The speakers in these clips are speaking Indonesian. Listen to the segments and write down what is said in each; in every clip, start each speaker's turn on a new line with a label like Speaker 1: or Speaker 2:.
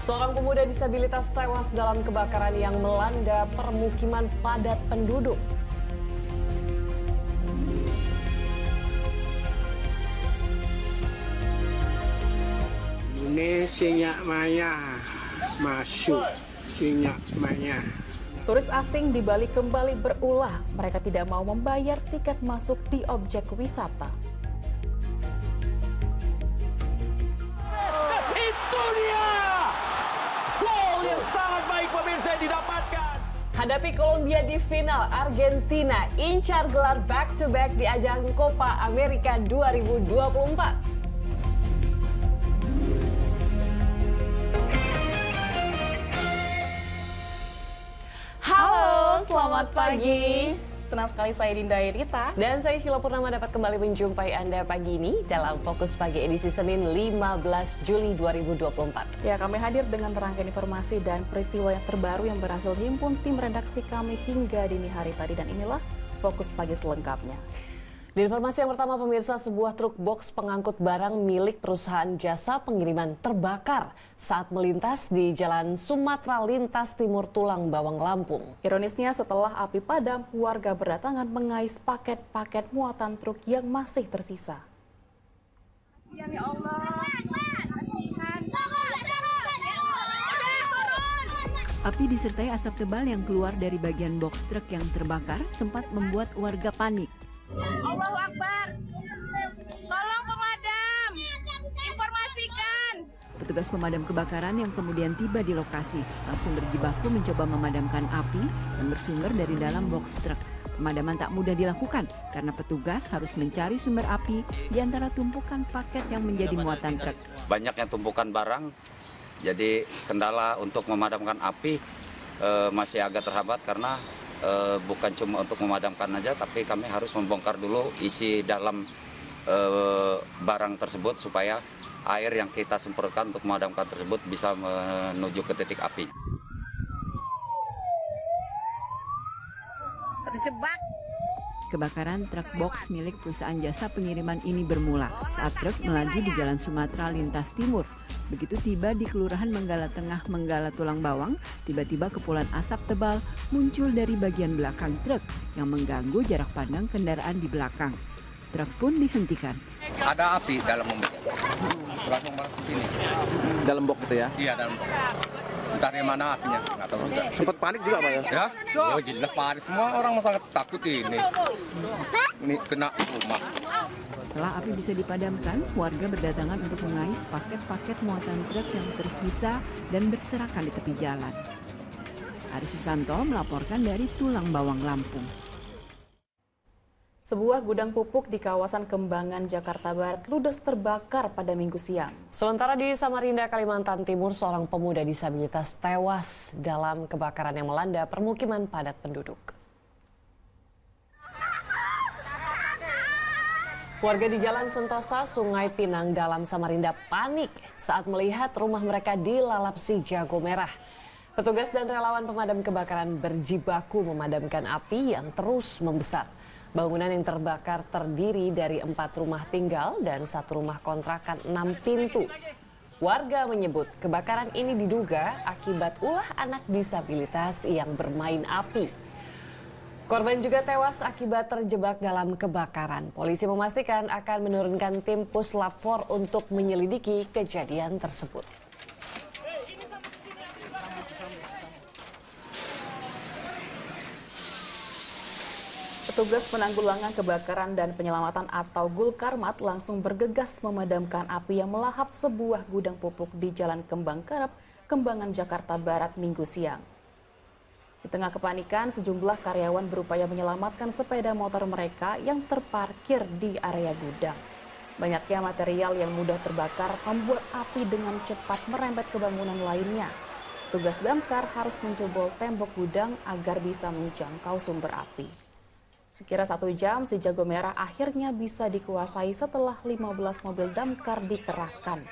Speaker 1: Seorang pemuda disabilitas tewas dalam kebakaran yang melanda permukiman padat penduduk.
Speaker 2: Ini sinyak maya masuk sinyak maya.
Speaker 3: Turis asing di Bali kembali berulah. Mereka tidak mau membayar tiket masuk di objek wisata.
Speaker 4: Itu dia! Gol yang sangat baik pemirsa yang didapatkan.
Speaker 1: Hadapi Kolombia di final, Argentina incar gelar back-to-back di ajang Copa America 2024. Halo, selamat pagi.
Speaker 3: Senang sekali saya Dinda Irita.
Speaker 1: Dan saya Sheila Purnama dapat kembali menjumpai Anda pagi ini dalam Fokus Pagi edisi Senin 15 Juli 2024.
Speaker 3: Ya, kami hadir dengan rangkaian informasi dan peristiwa yang terbaru yang berhasil dihimpun tim redaksi kami hingga dini hari tadi. Dan inilah Fokus Pagi selengkapnya.
Speaker 1: Di informasi yang pertama pemirsa, sebuah truk box pengangkut barang milik perusahaan jasa pengiriman terbakar saat melintas di Jalan Sumatera Lintas Timur Tulang Bawang, Lampung.
Speaker 3: Ironisnya setelah api padam, warga berdatangan mengais paket-paket muatan truk yang masih tersisa.
Speaker 5: Ya Allah.
Speaker 6: Api disertai asap tebal yang keluar dari bagian box truk yang terbakar sempat membuat warga panik.
Speaker 5: Allahu Akbar. Tolong pemadam. Informasikan.
Speaker 6: Petugas pemadam kebakaran yang kemudian tiba di lokasi langsung berjibaku mencoba memadamkan api yang bersumber dari dalam box truk. Pemadaman tak mudah dilakukan karena petugas harus mencari sumber api di antara tumpukan paket yang menjadi muatan truk.
Speaker 7: Banyak yang tumpukan barang, jadi kendala untuk memadamkan api masih agak terhambat karena bukan cuma untuk memadamkan aja, tapi kami harus membongkar dulu isi dalam barang tersebut supaya air yang kita semprotkan untuk memadamkan tersebut bisa menuju ke titik api.
Speaker 5: Terjebak.
Speaker 6: Kebakaran truk box milik perusahaan jasa pengiriman ini bermula saat truk melaju di Jalan Sumatera Lintas Timur. Begitu tiba di Kelurahan Menggala Tengah, Menggala Tulang Bawang, tiba-tiba kepulan asap tebal muncul dari bagian belakang truk yang mengganggu jarak pandang kendaraan di belakang. Truk pun dihentikan.
Speaker 8: Ada api dalam mobilnya, langsung ke sini.
Speaker 9: Dalam box itu ya?
Speaker 8: Iya, dalam box. Entah dari mana apinya, nggak tahu juga.
Speaker 9: Sempat panik juga Pak ya?
Speaker 8: Ya, oh jelas panik. Semua orang sangat takut ini kena rumah.
Speaker 6: Setelah api bisa dipadamkan, warga berdatangan untuk mengais paket-paket muatan truk yang tersisa dan berserakan di tepi jalan. Ari Susanto melaporkan dari Tulang Bawang, Lampung.
Speaker 3: Sebuah gudang pupuk di kawasan Kembangan, Jakarta Barat ludes terbakar pada Minggu siang.
Speaker 1: Sementara di Samarinda, Kalimantan Timur, seorang pemuda disabilitas tewas dalam kebakaran yang melanda permukiman padat penduduk. Warga di Jalan Sentosa, Sungai Pinang dalam Samarinda panik saat melihat rumah mereka dilalap si jago merah. Petugas dan relawan pemadam kebakaran berjibaku memadamkan api yang terus membesar. Bangunan yang terbakar terdiri dari 4 rumah tinggal dan 1 rumah kontrakan 6 pintu. Warga menyebut kebakaran ini diduga akibat ulah anak disabilitas yang bermain api. Korban juga tewas akibat terjebak dalam kebakaran. Polisi memastikan akan menurunkan tim Puslap 4 untuk menyelidiki kejadian tersebut.
Speaker 3: Petugas penanggulangan kebakaran dan penyelamatan atau Gulkarmat langsung bergegas memadamkan api yang melahap sebuah gudang pupuk di Jalan Kembang Kerep, Kembangan, Jakarta Barat, Minggu siang. Di tengah kepanikan, sejumlah karyawan berupaya menyelamatkan sepeda motor mereka yang terparkir di area gudang. Banyaknya material yang mudah terbakar membuat api dengan cepat merembet ke bangunan lainnya. Tugas damkar harus menjebol tembok gudang agar bisa menjangkau sumber api. Sekira 1 jam, si jago merah akhirnya bisa dikuasai setelah 15 mobil damkar dikerahkan.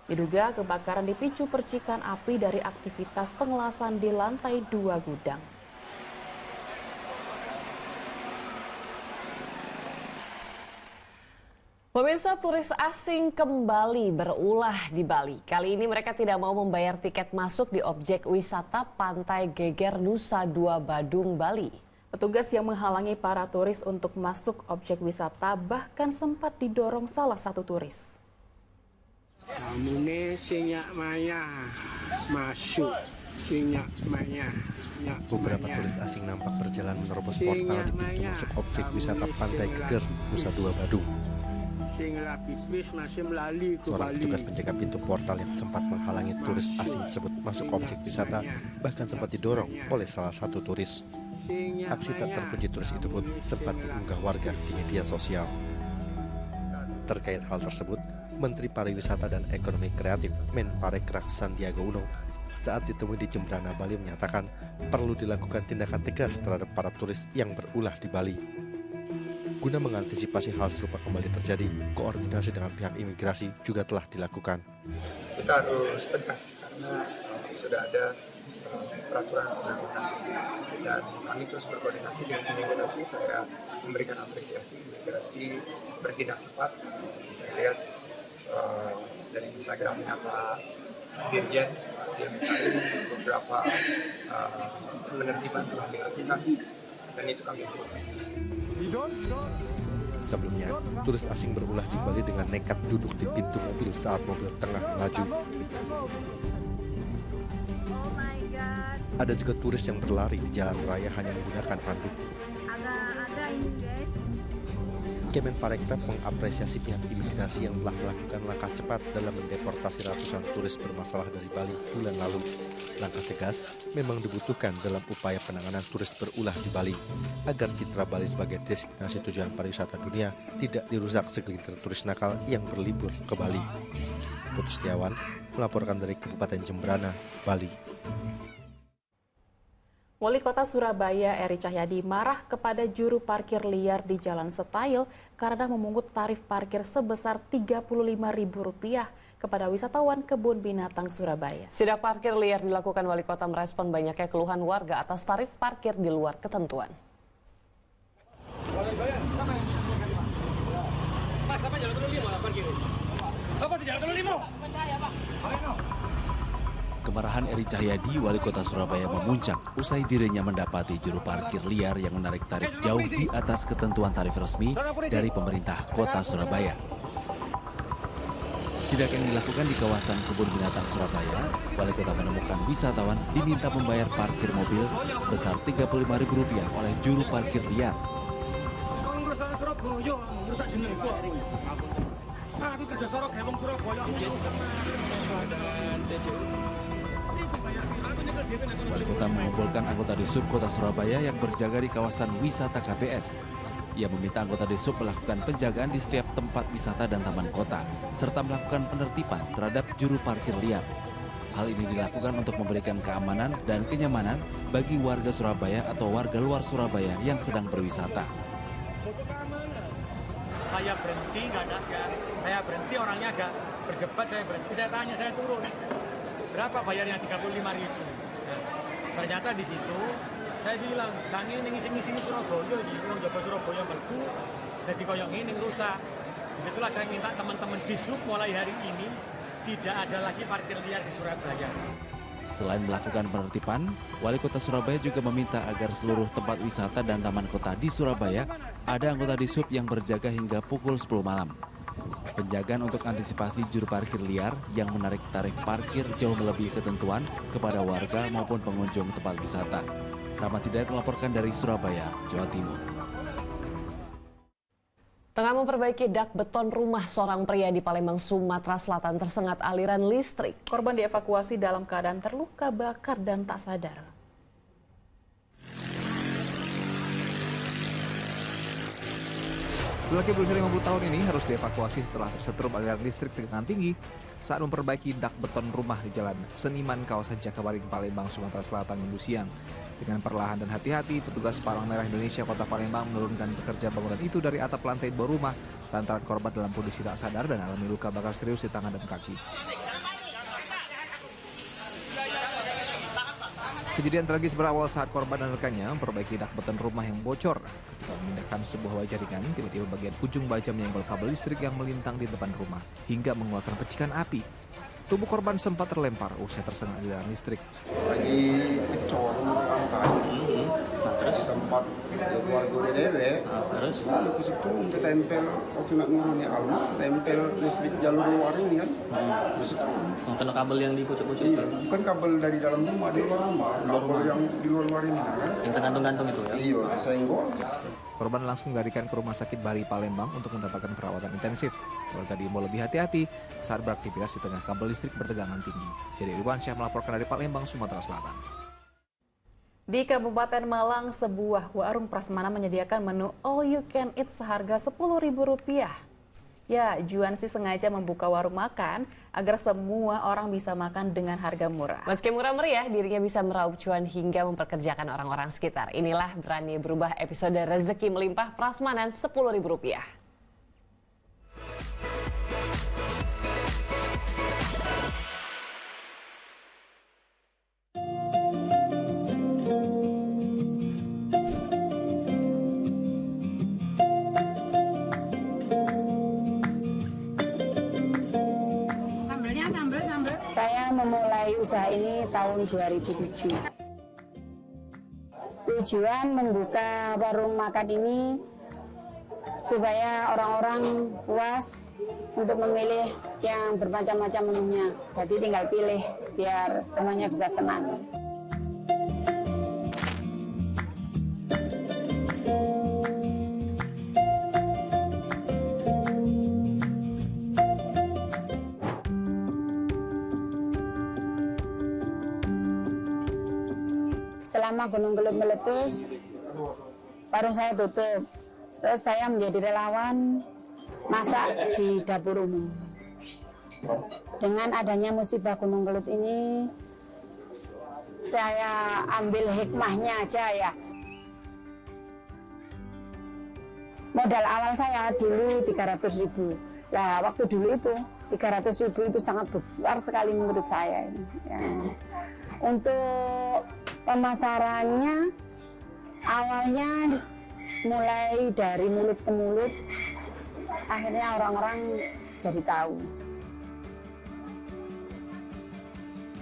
Speaker 3: Diduga kebakaran dipicu percikan api dari aktivitas pengelasan di lantai 2 gudang.
Speaker 1: Pemirsa, turis asing kembali berulah di Bali. Kali ini mereka tidak mau membayar tiket masuk di objek wisata Pantai Geger Nusa Dua Badung, Bali.
Speaker 3: Petugas yang menghalangi para turis untuk masuk objek wisata bahkan sempat didorong salah satu turis.
Speaker 2: Namune sinyak maya masuk, sinyak maya.
Speaker 10: Beberapa turis asing nampak berjalan menerobos portal di pintu masuk objek wisata Pantai Geger Nusa Dua Badung. Seorang petugas penjaga pintu portal yang sempat menghalangi turis asing tersebut masuk objek wisata bahkan sempat didorong oleh salah satu turis. Aksi tak terpuji turis itu pun sempat diunggah warga di media sosial. Terkait hal tersebut, Menteri Pariwisata dan Ekonomi Kreatif Menparekraf Sandiaga Uno saat ditemui di Jembrana, Bali menyatakan perlu dilakukan tindakan tegas terhadap para turis yang berulah di Bali. Guna mengantisipasi hal serupa kembali terjadi, koordinasi dengan pihak imigrasi juga telah dilakukan.
Speaker 11: Kita harus tegas karena sudah ada peraturan undang-undang dan kami terus berkoordinasi dengan imigrasi. Saya memberikan apresiasi imigrasi bertindak cepat. Saya lihat dari Instagramnya Pak Dirjen, beberapa penertiban telah dilakukan dan itu kami lakukan.
Speaker 10: Sebelumnya, turis asing berulah di Bali dengan nekat duduk di pintu mobil saat mobil tengah melaju. Ada juga turis yang berlari di jalan raya hanya menggunakan handuk. Kemenparekraf mengapresiasi pihak imigrasi yang telah melakukan langkah cepat dalam mendeportasi ratusan turis bermasalah dari Bali bulan lalu. Langkah tegas memang dibutuhkan dalam upaya penanganan turis berulah di Bali, agar citra Bali sebagai destinasi tujuan pariwisata dunia tidak dirusak segelintir turis nakal yang berlibur ke Bali. Putu Setiawan melaporkan dari Kabupaten Jembrana, Bali.
Speaker 3: Wali Kota Surabaya Eri Cahyadi marah kepada juru parkir liar di Jalan Setail karena memungut tarif parkir sebesar Rp35.000 kepada wisatawan Kebun Binatang Surabaya.
Speaker 1: Sidak parkir liar dilakukan Wali Kota merespon banyaknya keluhan warga atas tarif parkir di luar ketentuan.
Speaker 12: Kemarahan Eri Cahyadi, Wali Kota Surabaya memuncak usai dirinya mendapati juru parkir liar yang menarik tarif jauh di atas ketentuan tarif resmi dari pemerintah Kota Surabaya. Sidak yang dilakukan di kawasan Kebun Binatang Surabaya, Wali Kota menemukan wisatawan diminta membayar parkir mobil sebesar Rp35.000 oleh juru parkir liar. Wali Kota mengumpulkan anggota Disub Kota Surabaya yang berjaga di kawasan wisata KBS. Ia meminta anggota Disub melakukan penjagaan di setiap tempat wisata dan taman kota, serta melakukan penertiban terhadap juru parkir liar. Hal ini dilakukan untuk memberikan keamanan dan kenyamanan bagi warga Surabaya atau warga luar Surabaya yang sedang berwisata.
Speaker 13: Saya berhenti, saya berhenti, orangnya agak berdebat, saya berhenti, saya tanya, saya turun. Berapa bayarnya? Rp35.000. Nah, ternyata di situ saya bilang, sange ini ngisi-ngisi Surabaya, orang Jawa Surabaya melku, jadi koyong ini rusak. Disitulah saya minta teman-teman Disub mulai hari ini tidak ada lagi parkir liar di Surabaya.
Speaker 12: Selain melakukan penertiban, Wali Kota Surabaya juga meminta agar seluruh tempat wisata dan taman kota di Surabaya ada anggota Disub yang berjaga hingga pukul 10 malam. Penjagaan untuk antisipasi juru parkir liar yang menarik tarif parkir jauh melebihi ketentuan kepada warga maupun pengunjung tempat wisata. Rahmat Hidayat melaporkan dari Surabaya, Jawa Timur.
Speaker 1: Tengah memperbaiki dak beton rumah seorang pria di Palembang, Sumatera Selatan tersengat aliran listrik.
Speaker 3: Korban dievakuasi dalam keadaan terluka bakar dan tak sadar.
Speaker 14: Lelaki berusia 50 tahun ini harus dievakuasi setelah tersetrum aliran listrik dengan tinggi saat memperbaiki dak beton rumah di Jalan Seniman, kawasan Jakabaring, Palembang, Sumatera Selatan minggu siang. Dengan perlahan dan hati-hati, petugas Palang Merah Indonesia Kota Palembang menurunkan pekerja bangunan itu dari atap lantai 2 rumah lantaran korban dalam kondisi tak sadar dan alami luka bakar serius di tangan dan kaki. Kejadian tragis berawal saat korban dan rekannya memperbaiki dak beton rumah yang bocor. Ketika memindahkan sebuah wire jaringan, tiba-tiba bagian ujung baja menyenggol kabel listrik yang melintang di depan rumah hingga mengeluarkan percikan api. Tubuh korban sempat terlempar usai tersengat aliran listrik.
Speaker 15: Lagi kecor lantai, terus tempat keluarga DDW, terus lalu ke situ untuk tempel waktu nak nurunnya alma, tempel listrik jalur luar ini kan, terus itu.
Speaker 16: Kena kabel yang dipucuk-pucuk
Speaker 15: itu? Bukan kabel dari dalam rumah, di luar rumah, kabel yang di luar ini kan.
Speaker 16: Yang tergantung-gantung itu ya?
Speaker 15: Iya, kesenggol.
Speaker 14: Korban langsung dilarikan ke Rumah Sakit Bahri Palembang untuk mendapatkan perawatan intensif. Keluarga diimbau lebih hati-hati saat beraktivitas di tengah kabel listrik bertegangan tinggi. Jadi Irwansyah melaporkan dari Palembang, Sumatera Selatan.
Speaker 3: Di Kabupaten Malang, sebuah warung prasmanan menyediakan menu all you can eat seharga Rp10.000. Ya, Juansi sengaja membuka warung makan agar semua orang bisa makan dengan harga murah.
Speaker 1: Meski murah meriah, dirinya bisa meraup cuan hingga memperkerjakan orang-orang sekitar. Inilah Berani Berubah episode Rezeki Melimpah Prasmanan Rp10.000.
Speaker 17: Saya memulai usaha ini tahun 2007. Tujuan membuka warung makan ini supaya orang-orang puas untuk memilih yang bermacam-macam menunya. Jadi tinggal pilih biar semuanya bisa senang. Selama Gunung Gelut meletus, warung saya tutup. Terus saya menjadi relawan masak di dapur umum. Dengan adanya musibah Gunung Gelut ini, saya ambil hikmahnya aja ya. Modal awal saya dulu 300.000. Nah, waktu dulu itu 300.000 itu sangat besar sekali menurut saya. Ya. Untuk pemasarannya awalnya mulai dari mulut ke mulut, akhirnya orang-orang jadi tahu.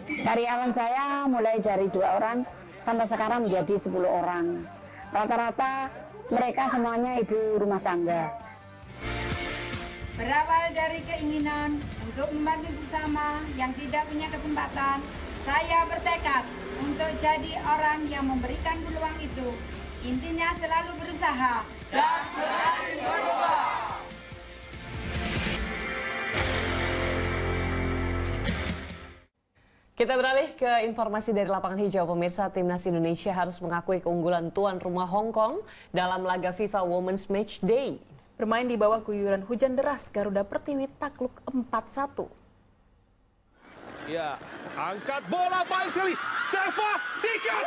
Speaker 17: Karyawan saya mulai dari 2 orang sampai sekarang menjadi 10 orang. Rata-rata mereka semuanya ibu rumah tangga.
Speaker 18: Berawal dari keinginan untuk membantu sesama yang tidak punya kesempatan, saya bertekad untuk jadi orang yang memberikan peluang itu. Intinya selalu berusaha dan berani berubah.
Speaker 1: Kita beralih ke informasi dari lapangan hijau. Pemirsa, Timnas Indonesia harus mengakui keunggulan tuan rumah Hong Kong dalam laga FIFA Women's Match Day.
Speaker 3: Bermain di bawah guyuran hujan deras, Garuda Pertiwi takluk 4-1.
Speaker 4: Ya, angkat bola baik sekali. Seva sikat.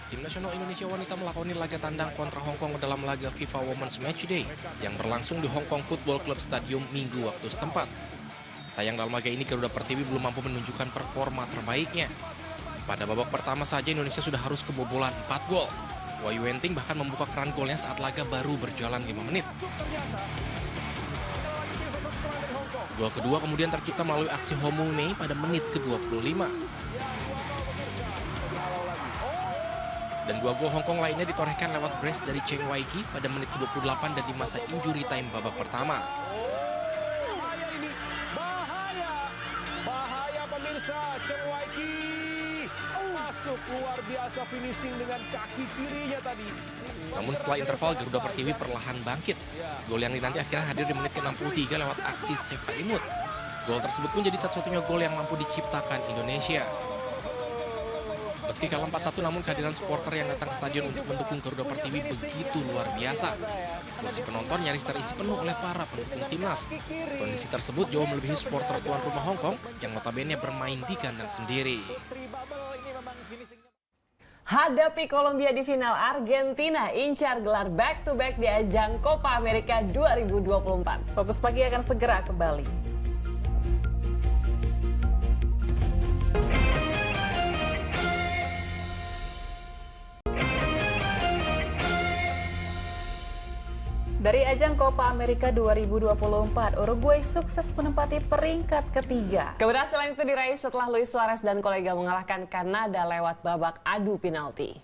Speaker 19: Tim nasional Indonesia wanita melakoni laga tandang kontra Hong Kong dalam laga FIFA Women's Match Day yang berlangsung di Hong Kong Football Club Stadium Minggu waktu setempat. Sayang dalam laga ini Garuda Pertiwi belum mampu menunjukkan performa terbaiknya. Pada babak pertama saja Indonesia sudah harus kebobolan 4 gol. Wahyu Wenting bahkan membuka keran golnya saat laga baru berjalan 5 menit. Gol kedua kemudian tercipta melalui aksi Ho Mung Mei pada menit ke-25. Dan 2 gol Hong Kong lainnya ditorehkan lewat brace dari Cheng Wai Ki pada menit ke-28 dan di masa injury time babak pertama.
Speaker 4: Bahaya pemirsa, Cheng Wai Ki masuk luar biasa finishing dengan kaki kirinya tadi.
Speaker 19: Namun setelah interval Garuda Pertiwi perlahan bangkit. Gol yang dinanti akhirnya hadir di menit ke-63 lewat aksi Seva Imut. Gol tersebut pun jadi satu-satunya gol yang mampu diciptakan Indonesia. Meski kalah 4-1 namun kehadiran supporter yang datang ke stadion untuk mendukung Garuda Pertiwi begitu luar biasa. Kursi penonton nyaris terisi penuh oleh para pendukung timnas. Kondisi tersebut jauh melebihi supporter tuan rumah Hong Kong yang notabene bermain di kandang sendiri.
Speaker 1: Hadapi Kolombia di final, Argentina incar gelar back-to-back di ajang Copa America 2024.
Speaker 3: Fokus Pagi akan segera kembali. Dari ajang Copa America 2024, Uruguay sukses menempati peringkat ketiga.
Speaker 1: Keberhasilan itu diraih setelah Luis Suarez dan kolega mengalahkan Kanada lewat babak adu penalti.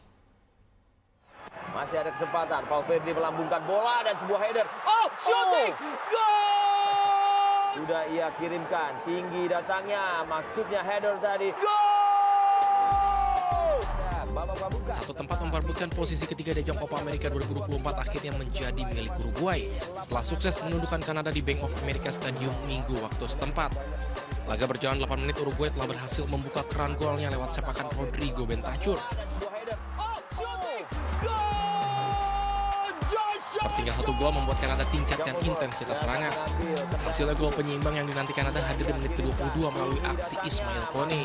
Speaker 20: Masih ada kesempatan, Valverde melambungkan bola dan sebuah header. Oh, shooting! Gol! Sudah ia kirimkan, tinggi datangnya, maksudnya header tadi. Gol!
Speaker 19: Satu tempat memperebutkan posisi ketiga di ajang Copa America 2024 akhirnya menjadi milik Uruguay setelah sukses menundukkan Kanada di Bank of America Stadium Minggu waktu setempat. Laga berjalan 8 menit, Uruguay telah berhasil membuka keran golnya lewat sepakan Rodrigo Bentancur. Tertinggal 1 gol membuat Kanada tingkatkan intensitas serangan. Hasilnya gol penyeimbang yang dinanti Kanada hadir di menit ke-22 melalui aksi Ismail Kone.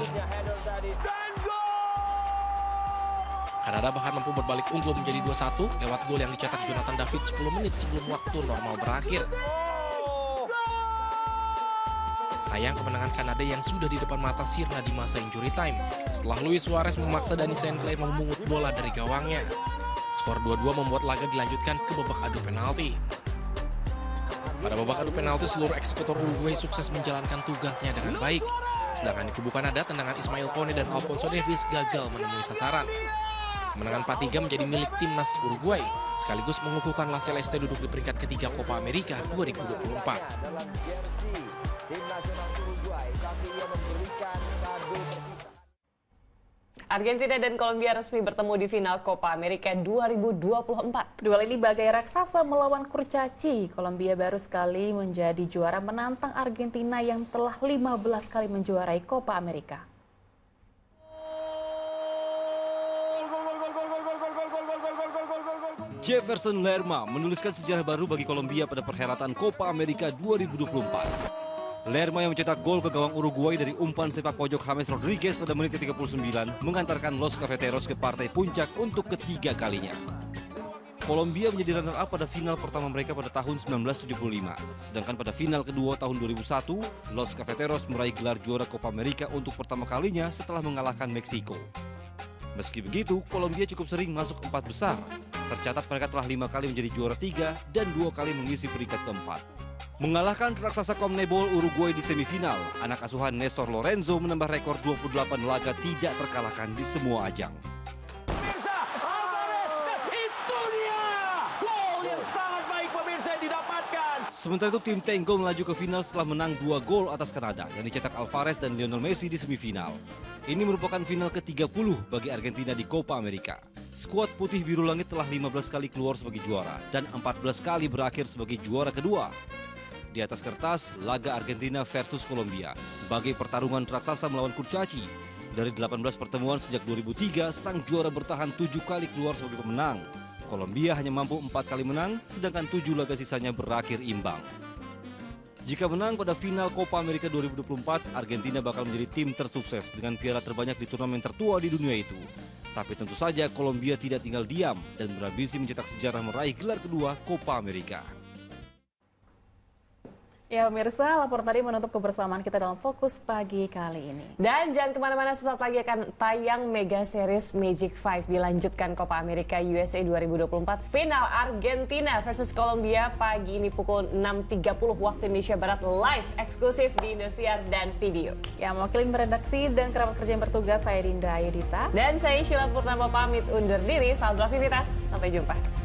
Speaker 19: Kanada bahkan mampu berbalik unggul menjadi 2-1 lewat gol yang dicetak Jonathan David 10 menit sebelum waktu normal berakhir. Sayang kemenangan Kanada yang sudah di depan mata sirna di masa injury time setelah Luis Suarez memaksa Danny St. Clair memungut bola dari gawangnya. Skor 2-2 membuat laga dilanjutkan ke babak adu penalti. Pada babak adu penalti, seluruh eksekutor Uruguay sukses menjalankan tugasnya dengan baik. Sedangkan di kubu Kanada, tendangan Ismail Kone dan Alphonso Davies gagal menemui sasaran. Kemenangan 4-3 menjadi milik timnas Uruguay, sekaligus mengukuhkan La Celeste duduk di peringkat ketiga Copa America 2024.
Speaker 1: Argentina dan Kolombia resmi bertemu di final Copa America 2024.
Speaker 3: Duel ini bagai raksasa melawan kurcaci. Kolombia baru sekali menjadi juara menantang Argentina yang telah 15 kali menjuarai Copa America.
Speaker 21: Jefferson Lerma menuliskan sejarah baru bagi Kolombia pada perhelatan Copa America 2024. Lerma yang mencetak gol ke gawang Uruguay dari umpan sepak pojok James Rodriguez pada menit ke-39 mengantarkan Los Cafeteros ke partai puncak untuk ketiga kalinya. Kolombia menjadi runner-up pada final pertama mereka pada tahun 1975. Sedangkan pada final kedua tahun 2001, Los Cafeteros meraih gelar juara Copa America untuk pertama kalinya setelah mengalahkan Meksiko. Meski begitu, Kolombia cukup sering masuk 4 besar. Tercatat mereka telah 5 kali menjadi juara 3 dan 2 kali mengisi peringkat keempat. Mengalahkan raksasa CONMEBOL Uruguay di semifinal, anak asuhan Nestor Lorenzo menambah rekor 28 laga tidak terkalahkan di semua ajang. Sementara itu tim Tango melaju ke final setelah menang 2 gol atas Kanada yang dicetak Alvarez dan Lionel Messi di semifinal. Ini merupakan final ke-30 bagi Argentina di Copa America. Skuad putih biru langit telah 15 kali keluar sebagai juara dan 14 kali berakhir sebagai juara kedua. Di atas kertas, laga Argentina versus Kolombia sebagai pertarungan raksasa melawan kurcaci. Dari 18 pertemuan sejak 2003, sang juara bertahan 7 kali keluar sebagai pemenang. Kolombia hanya mampu 4 kali menang, sedangkan 7 laga sisanya berakhir imbang. Jika menang pada final Copa America 2024, Argentina bakal menjadi tim tersukses dengan piala terbanyak di turnamen tertua di dunia itu. Tapi tentu saja Kolombia tidak tinggal diam dan berambisi mencetak sejarah meraih gelar kedua Copa America.
Speaker 3: Ya pemirsa, laporan tadi menutup kebersamaan kita dalam Fokus Pagi kali ini.
Speaker 1: Dan jangan kemana-mana, sesaat lagi akan tayang Mega Series Magic 5 dilanjutkan Copa America USA 2024 final Argentina versus Kolombia pagi ini pukul 6.30 waktu Indonesia Barat, live eksklusif di Indosiar dan video.
Speaker 3: Ya, mewakili redaksi dan kerabat kerja yang bertugas, saya Dinda Ayudita.
Speaker 1: Dan saya Sheila Purnama pamit undur diri, selamat beraktivitas, sampai jumpa.